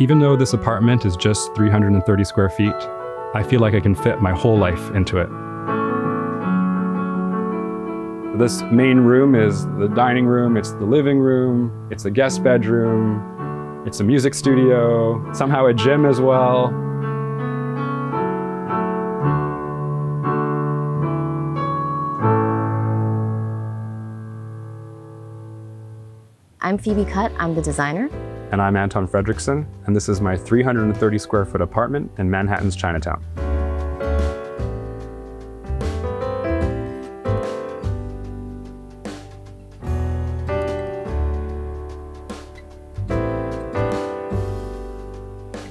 Even though this apartment is just 330 square feet, I feel like I can fit my whole life into it. This main room is the dining room, it's the living room, it's a guest bedroom, it's a music studio, somehow a gym as well. I'm Phoebe Cutt, I'm the designer. And I'm Anton Fredrickson, and this is my 330 square foot apartment in Manhattan's Chinatown.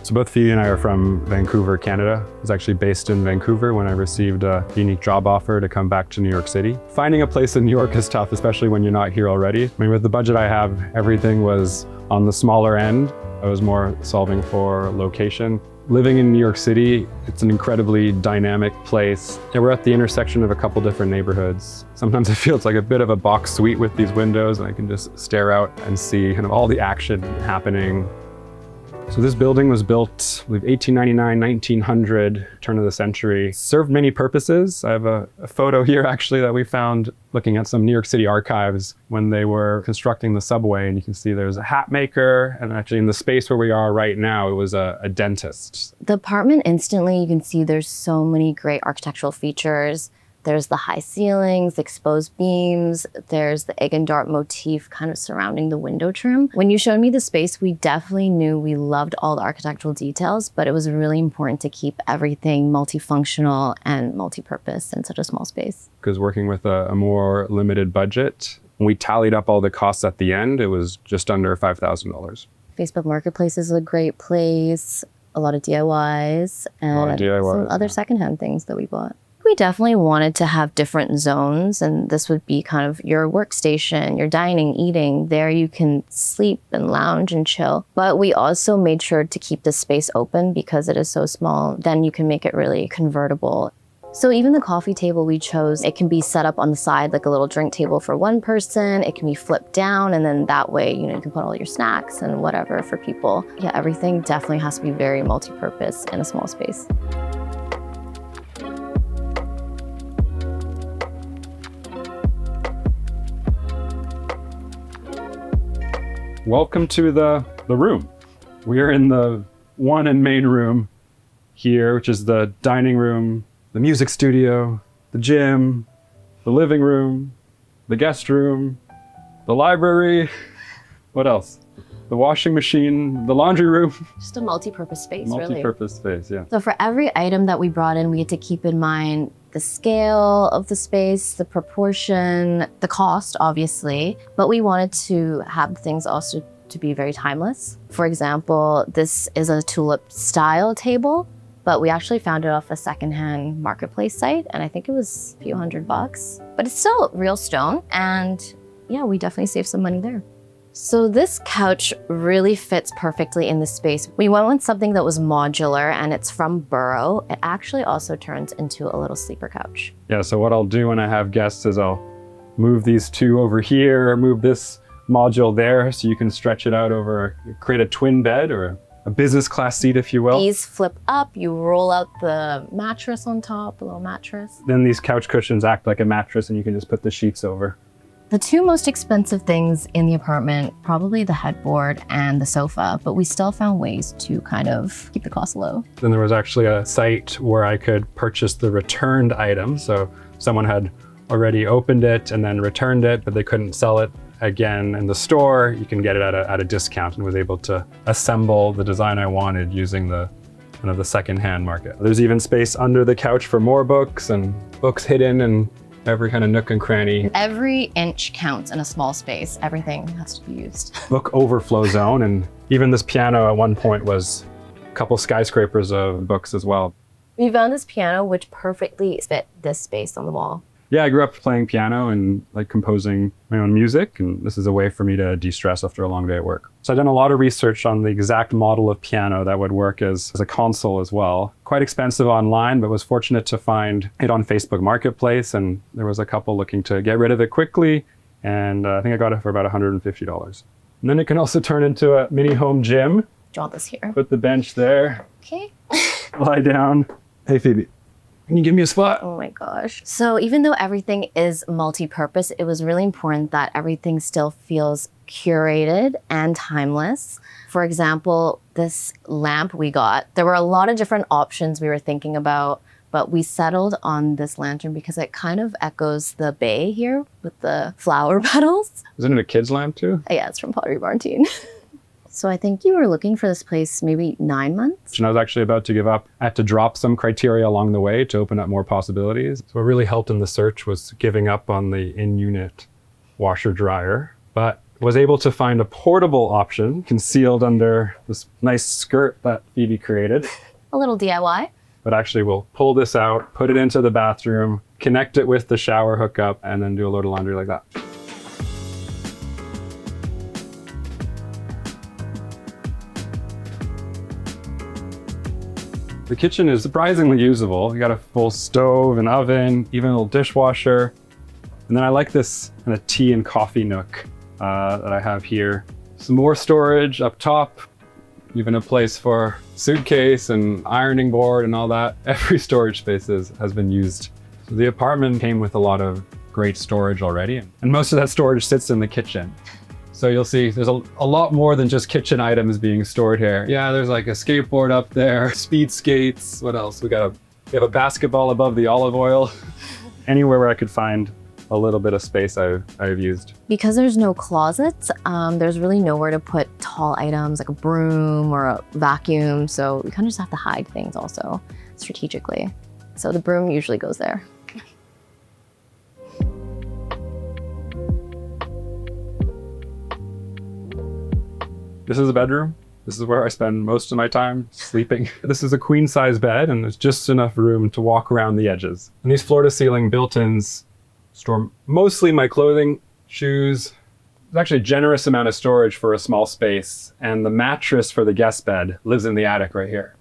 So both Phoebe and I are from Vancouver, Canada. I was actually based in Vancouver when I received a unique job offer to come back to New York City. Finding a place in New York is tough, especially when you're not here already. I mean, with the budget I have, everything was on the smaller end. I was more solving for location. Living in New York City, it's an incredibly dynamic place. Yeah, we're at the intersection of a couple different neighborhoods. Sometimes it feels like a bit of a box suite with these windows, and I can just stare out and see kind of all the action happening. So this building was built, I believe, 1899, 1900, turn of the century. Served many purposes. I have a photo here actually that we found looking at some New York City archives when they were constructing the subway, and you can see there's a hat maker, and actually in the space where we are right now, it was a dentist. The apartment, instantly you can see there's so many great architectural features. There's the high ceilings, exposed beams, there's the egg and dart motif kind of surrounding the window trim. When you showed me the space, we definitely knew we loved all the architectural details, but it was really important to keep everything multifunctional and multi-purpose in such a small space. Because working with a more limited budget, when we tallied up all the costs at the end, it was just under $5,000. Facebook Marketplace is a great place, a lot of DIYs, and some other secondhand things that we bought. We definitely wanted to have different zones, and this would be kind of your workstation, your dining, eating. There you can sleep and lounge and chill. But we also made sure to keep the space open because it is so small. Then you can make it really convertible. So even the coffee table we chose, it can be set up on the side like a little drink table for one person. It can be flipped down, and then that way, you can put all your snacks and whatever for people. Yeah, everything definitely has to be very multi-purpose in a small space. Welcome to the room. We are in the one and main room here, which is the dining room, the music studio, the gym, the living room, the guest room, the library. What else? The washing machine, the laundry room. Just a multi-purpose space, really. Multi-purpose space, yeah. So for every item that we brought in, we had to keep in mind the scale of the space, the proportion, the cost, obviously, but we wanted to have things also to be very timeless. For example, this is a tulip style table, but we actually found it off a secondhand marketplace site, and I think it was a few $100, but it's still real stone, and yeah, we definitely saved some money there. So this couch really fits perfectly in the space. We went with something that was modular, and it's from Burrow. It actually also turns into a little sleeper couch. Yeah, so what I'll do when I have guests is I'll move these two over here, or move this module there, so you can stretch it out over, create a twin bed or a business class seat, if you will. These flip up, you roll out the mattress on top, a little mattress. Then these couch cushions act like a mattress, and you can just put the sheets over. The two most expensive things in the apartment, probably the headboard and the sofa, but we still found ways to kind of keep the cost low. Then there was actually a site where I could purchase the returned item. So someone had already opened it and then returned it, but they couldn't sell it again in the store. You can get it at a discount, and was able to assemble the design I wanted using the kind of the secondhand market. There's even space under the couch for more books, and books hidden in every kind of nook and cranny. Every inch counts in a small space. Everything has to be used. Book overflow zone, and even this piano at one point was a couple skyscrapers of books as well. We found this piano which perfectly fit this space on the wall. Yeah, I grew up playing piano and like composing my own music, and this is a way for me to de-stress after a long day at work. So I've done a lot of research on the exact model of piano that would work as a console as well. Quite expensive online, but was fortunate to find it on Facebook Marketplace, and there was a couple looking to get rid of it quickly, and I think I got it for about $150. And then it can also turn into a mini home gym. you want this here? Put the bench there. Okay. Lie down. Hey, Phoebe, can you give me a spot? Oh my gosh. So even though everything is multi-purpose, it was really important that everything still feels curated and timeless. For example, this lamp we got, there were a lot of different options we were thinking about, but we settled on this lantern because it kind of echoes the bay here with the flower petals. Isn't it a kid's lamp too? Yeah, it's from Pottery Barn Teen. So I think you were looking for this place maybe 9 months? And I was actually about to give up. I had to drop some criteria along the way to open up more possibilities. So what really helped in the search was giving up on the in-unit washer dryer, but was able to find a portable option concealed under this nice skirt that Phoebe created. A little DIY. But actually we'll pull this out, put it into the bathroom, connect it with the shower hookup, and then do a load of laundry like that. The kitchen is surprisingly usable. You got a full stove, an oven, even a little dishwasher. And then I like this kind of tea and coffee nook that I have here. Some more storage up top, even a place for suitcase and ironing board and all that. Every storage space has been used. So the apartment came with a lot of great storage already, and most of that storage sits in the kitchen. So you'll see there's a lot more than just kitchen items being stored here. Yeah, there's like a skateboard up there, speed skates. What else? We have a basketball above the olive oil. Anywhere where I could find a little bit of space I've used. Because there's no closets, there's really nowhere to put tall items like a broom or a vacuum. So we kind of just have to hide things also strategically. So the broom usually goes there. This is a bedroom. This is where I spend most of my time sleeping. This is a queen size bed and there's just enough room to walk around the edges. And these floor to ceiling built-ins store mostly my clothing, shoes. There's actually a generous amount of storage for a small space. And the mattress for the guest bed lives in the attic right here.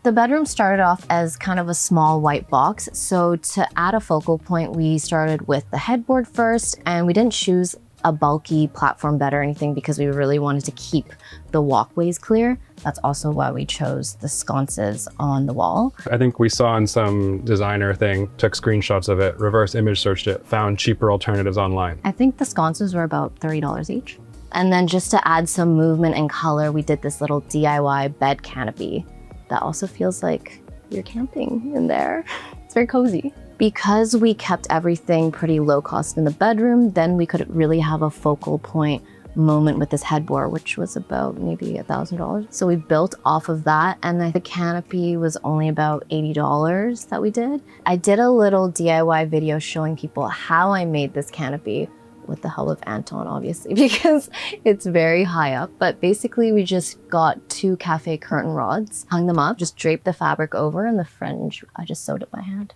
The bedroom started off as kind of a small white box. So to add a focal point, we started with the headboard first, and we didn't choose a bulky platform bed or anything because we really wanted to keep the walkways clear. That's also why we chose the sconces on the wall. I think we saw in some designer thing, took screenshots of it, reverse image searched it, found cheaper alternatives online. I think the sconces were about $30 each. And then just to add some movement and color, we did this little DIY bed canopy that also feels like you're camping in there. It's very cozy. Because we kept everything pretty low cost in the bedroom, then we could really have a focal point moment with this headboard, which was about maybe $1,000. So we built off of that, and the canopy was only about $80 that we did. I did a little DIY video showing people how I made this canopy with the help of Anton, obviously, because it's very high up. But basically we just got 2 cafe curtain rods, hung them up, just draped the fabric over, and the fringe, I just sewed it by hand.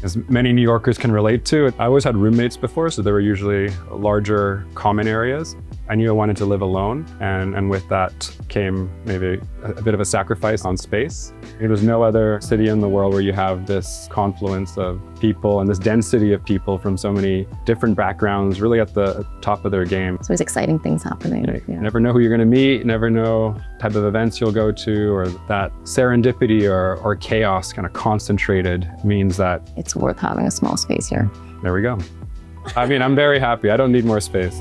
As many New Yorkers can relate to, I always had roommates before, so there were usually larger common areas. I knew I wanted to live alone, and with that came maybe a bit of a sacrifice on space. There's no other city in the world where you have this confluence of people and this density of people from so many different backgrounds, really at the top of their game. So there's exciting things happening. You never know who you're gonna meet, never know type of events you'll go to, or that serendipity or chaos kind of concentrated means that it's worth having a small space here. There we go. I mean, I'm very happy. I don't need more space.